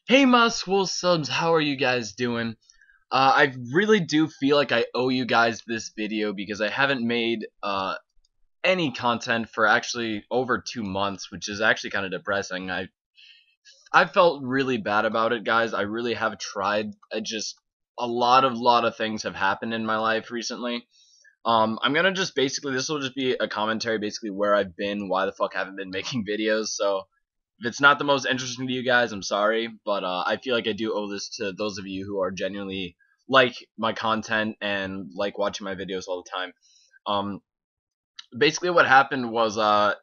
Hey my swole subs, how are you guys doing? I really do feel like I owe you guys this video because I haven't made any content for actually over 2 months, which is actually kind of depressing. I felt really bad about it, guys. I really have tried. I just a lot of things have happened in my life recently. I'm gonna just basically this will just be a commentary, basically where I've been, why the fuck I haven't been making videos. So if it's not the most interesting to you guys, I'm sorry, but I feel like I do owe this to those of you who are genuinely like my content and like watching my videos all the time. Um, Basically, what happened was, I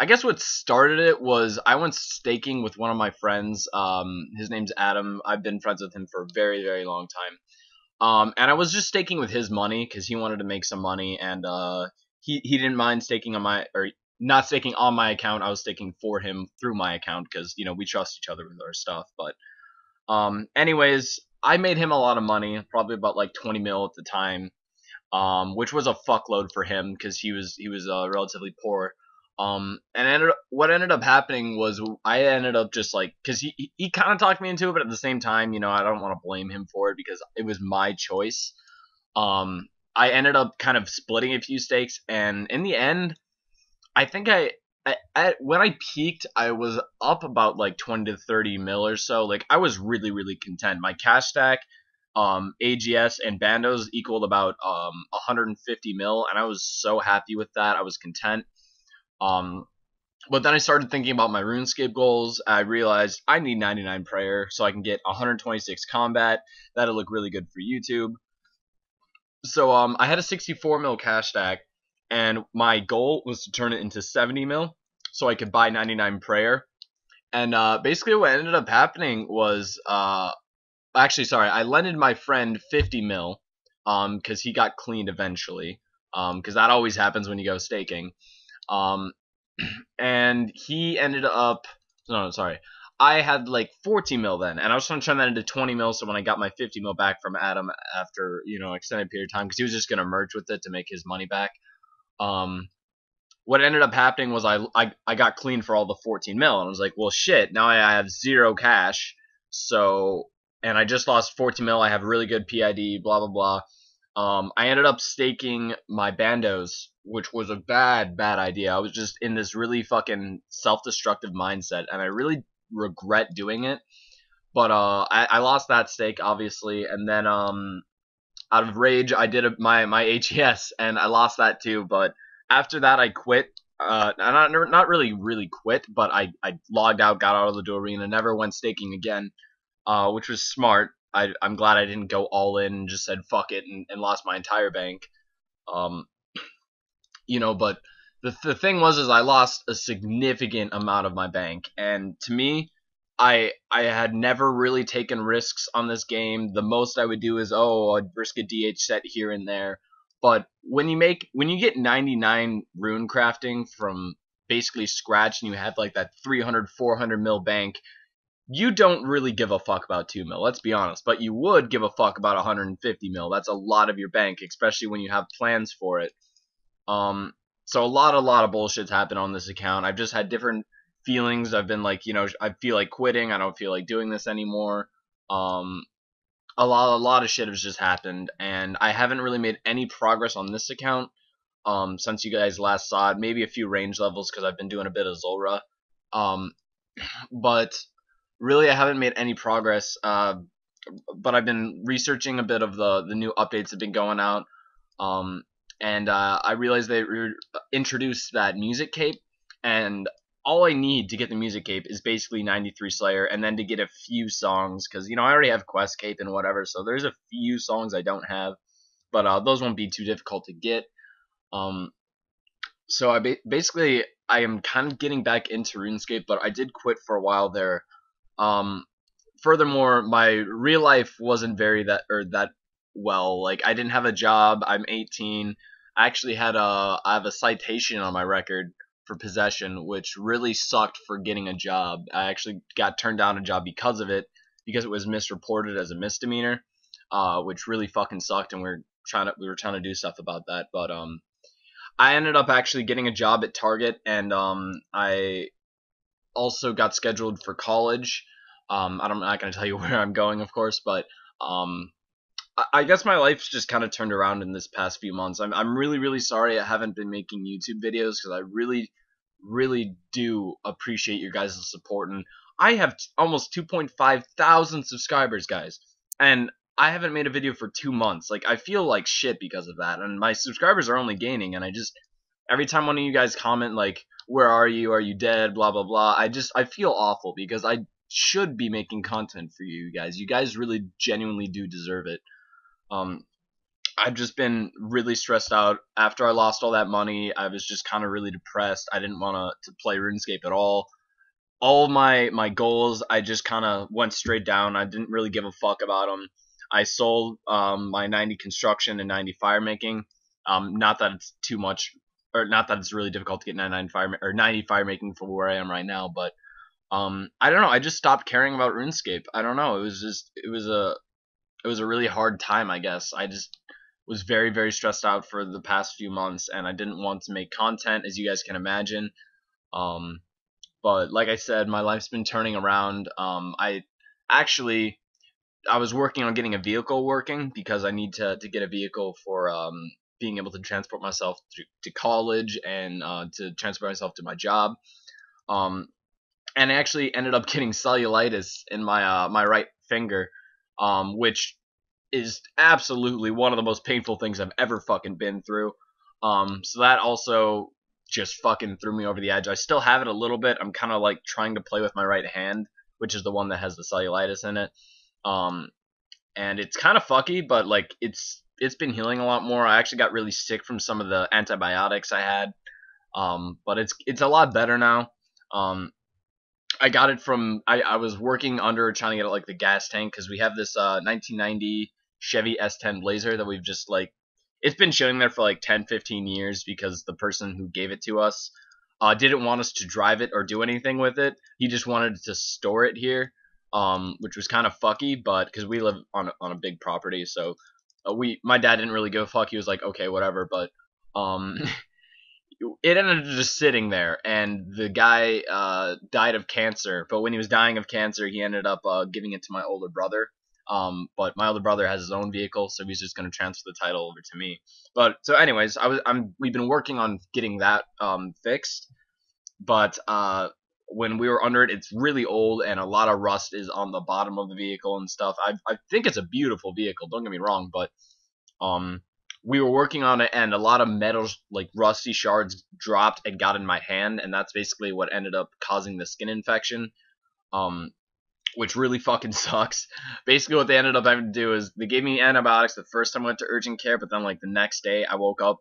guess what started it was I went staking with one of my friends. His name's Adam. I've been friends with him for a very, very long time. And I was just staking with his money because he wanted to make some money, and he didn't mind staking on my or not staking on my account. I was staking for him through my account because we trust each other with our stuff. But anyways, I made him a lot of money, probably about like 20 mil at the time, which was a fuckload for him because he was relatively poor. And what ended up happening was I ended up just like, because he kind of talked me into it, but at the same time, I don't want to blame him for it because it was my choice. I ended up kind of splitting a few stakes, and in the end, I think when I peaked, I was up about like 20 to 30 mil or so. Like I was really, really content. My cash stack, AGS and Bandos equaled about 150 mil, and I was so happy with that. I was content. Um, but then I started thinking about my Runescape goals. I realized I need 99 prayer so I can get 126 combat. That'll look really good for YouTube. So I had a 64 mil cash stack, and my goal was to turn it into 70 mil so I could buy 99 prayer. And basically what ended up happening was actually, sorry, I lended my friend 50 mil because he got cleaned eventually, because that always happens when you go staking. Um, and he ended up, no, sorry, I had like 14 mil then, and I was trying to turn that into 20 mil. So when I got my 50 mil back from Adam after extended period of time, because he was just gonna merge with it to make his money back. Um, what ended up happening was I got clean for all the 14 mil, and I was like, well, shit, now I have zero cash. So, and I just lost 14 mil. I have really good PID, blah blah blah. I ended up staking my Bandos, which was a bad, bad idea. I was just in this really fucking self-destructive mindset, and I really regret doing it. But I lost that stake, obviously, and then out of rage, I did my HES, and I lost that too. But after that, I quit. Not really quit, but I logged out, got out of the dual arena, never went staking again, which was smart. I'm glad I didn't go all in and just said fuck it and lost my entire bank. Um, but the thing was is I lost a significant amount of my bank, and to me, I had never really taken risks on this game. The most I would do is I'd risk a DH set here and there. But when you get 99 rune crafting from basically scratch, and you have like that 300 400 mil bank, you don't really give a fuck about 2 mil, let's be honest, but you would give a fuck about 150 mil. That's a lot of your bank, especially when you have plans for it. So a lot of bullshit's happened on this account. I've just had different feelings. I've been like, I feel like quitting. I don't feel like doing this anymore. A lot of shit has just happened, and I haven't really made any progress on this account since you guys last saw it. Maybe a few range levels because I've been doing a bit of Zulrah. But really, I haven't made any progress. But I've been researching a bit of the new updates that have been going out. And I realized they introduced that music cape, and all I need to get the music cape is basically 93 Slayer, and then to get a few songs, because I already have Quest Cape and whatever, so there's a few songs I don't have, but those won't be too difficult to get. So basically I am kind of getting back into RuneScape, but I did quit for a while there. Furthermore, my real life wasn't that well. Like I didn't have a job. I'm 18. I have a citation on my record for possession, which really sucked for getting a job. I actually got turned down a job because of it, because it was misreported as a misdemeanor, which really fucking sucked, and we were trying to do stuff about that. But I ended up actually getting a job at Target, and I also got scheduled for college. I'm not going to tell you where I'm going, of course, but I guess my life's just kind of turned around in this past few months. I'm really, really sorry I haven't been making YouTube videos because I really, really do appreciate your guys' support. And I have almost 2.5 thousand subscribers, guys. And I haven't made a video for 2 months. Like, I feel like shit because of that. And my subscribers are only gaining. And every time one of you guys comment, like, where are you? Are you dead? Blah, blah, blah. I feel awful because I should be making content for you guys. You guys really genuinely do deserve it. Um, I've just been really stressed out after I lost all that money. I was just kind of really depressed. I didn't want to play RuneScape at all. All of my goals, I just kind of went straight down. I didn't really give a fuck about them. I sold my 90 construction and 90 fire making. Not that it's too much, or not that it's really difficult to get 90 fire making for where I am right now. But I don't know. I just stopped caring about RuneScape. I don't know. It was a really hard time, I guess. I just was very, very stressed out for the past few months, and I didn't want to make content, as you guys can imagine. But like I said, my life's been turning around. I was working on getting a vehicle working because I need to get a vehicle for being able to transport myself to college and to transport myself to my job. And I actually ended up getting cellulitis in my right finger, which is absolutely one of the most painful things I've ever fucking been through. So that also just fucking threw me over the edge. I still have it a little bit. I'm kind of like trying to play with my right hand, which is the one that has the cellulitis in it. And it's kind of fucky, but like it's been healing a lot more. I actually got really sick from some of the antibiotics I had. But it's a lot better now. I got it from I was working under trying to get it like the gas tank because we have this 1990 Chevy S10 Blazer that we've just like it's been chilling there for like 10-15 years because the person who gave it to us didn't want us to drive it or do anything with it. He just wanted to store it here, which was kind of fucky, but because we live on a big property, so my dad didn't really go fuck. He was like, okay, whatever, but it ended up just sitting there, and the guy died of cancer. But when he was dying of cancer, he ended up giving it to my older brother. But my older brother has his own vehicle, so he's just going to transfer the title over to me. But so, anyways, we've been working on getting that fixed. But when we were under it, it's really old, and a lot of rust is on the bottom of the vehicle and stuff. I think it's a beautiful vehicle. Don't get me wrong, but we were working on it, and a lot of metal, like rusty shards, dropped and got in my hand, and that's basically what ended up causing the skin infection. Which really fucking sucks. Basically, what they ended up having to do is they gave me antibiotics the first time I went to urgent care, but then like the next day I woke up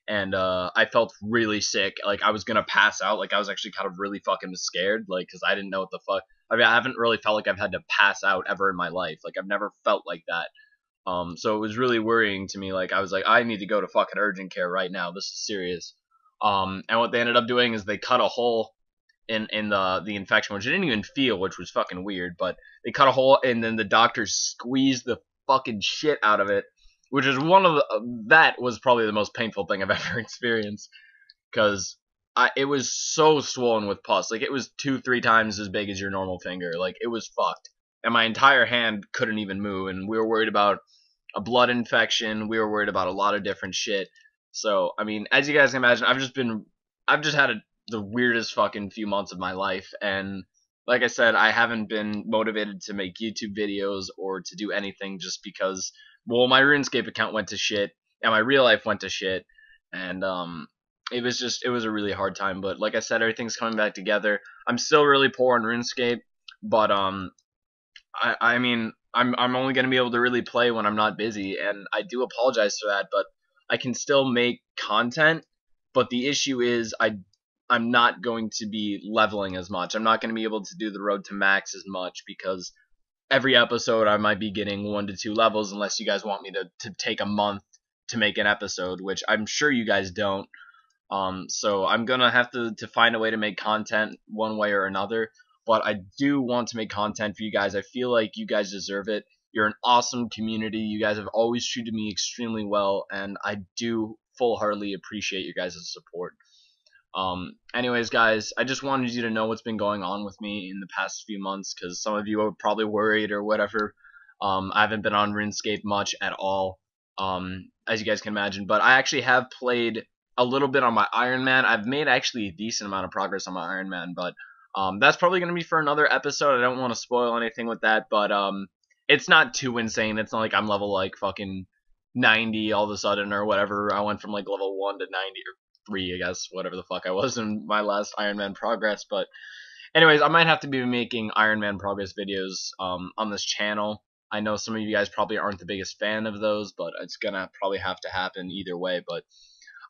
and I felt really sick. Like I was gonna pass out. Like I was actually kind of really fucking scared, like because I didn't know what the fuck. I mean, I haven't really felt like I've had to pass out ever in my life. Like I've never felt like that. So it was really worrying to me. Like I was like, I need to go to fucking urgent care right now. This is serious. And what they ended up doing is they cut a hole in the infection, which I didn't even feel, which was fucking weird. But they cut a hole, and then the doctors squeezed the fucking shit out of it, which is that was probably the most painful thing I've ever experienced, because it was so swollen with pus. Like it was 2-3 times as big as your normal finger. Like it was fucked, and my entire hand couldn't even move. And we were worried about a blood infection. We were worried about a lot of different shit. So I mean, as you guys can imagine, I've just had the weirdest fucking few months of my life, and like I said, I haven't been motivated to make YouTube videos or to do anything just because, well, my RuneScape account went to shit and my real life went to shit, and it was a really hard time. But like I said, everything's coming back together. I'm still really poor on RuneScape, but I mean I'm only gonna be able to really play when I'm not busy, and I do apologize for that, but I can still make content. But the issue is I'm not going to be leveling as much. I'm not going to be able to do the road to max as much because every episode I might be getting 1 to 2 levels unless you guys want me to take a month to make an episode, which I'm sure you guys don't. So I'm going to have to find a way to make content one way or another. But I do want to make content for you guys. I feel like you guys deserve it. You're an awesome community. You guys have always treated me extremely well, and I do full-heartedly appreciate your guys' support. Anyways, guys, I just wanted you to know what's been going on with me in the past few months, because some of you are probably worried or whatever. I haven't been on RuneScape much at all, as you guys can imagine, but I actually have played a little bit on my Iron Man. I've made actually a decent amount of progress on my Iron Man, but that's probably going to be for another episode. I don't want to spoil anything with that, but it's not too insane. It's not like I'm level like fucking 90 all of a sudden or whatever. I went from like level 1 to 90 or 3, I guess, whatever the fuck I was in my last Iron Man progress. But anyways, I might have to be making Iron Man progress videos on this channel. I know some of you guys probably aren't the biggest fan of those, but it's gonna probably have to happen either way. But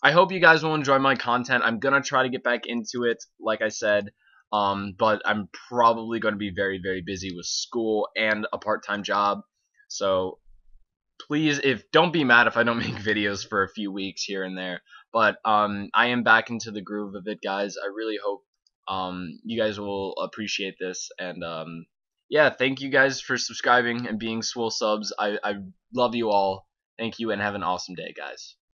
I hope you guys will enjoy my content. I'm gonna try to get back into it, like I said, but I'm probably gonna be very, very busy with school and a part-time job. So please, if don't be mad if I don't make videos for a few weeks here and there. But I am back into the groove of it, guys. I really hope you guys will appreciate this, and yeah, thank you guys for subscribing and being swole subs. I love you all. Thank you, and have an awesome day, guys.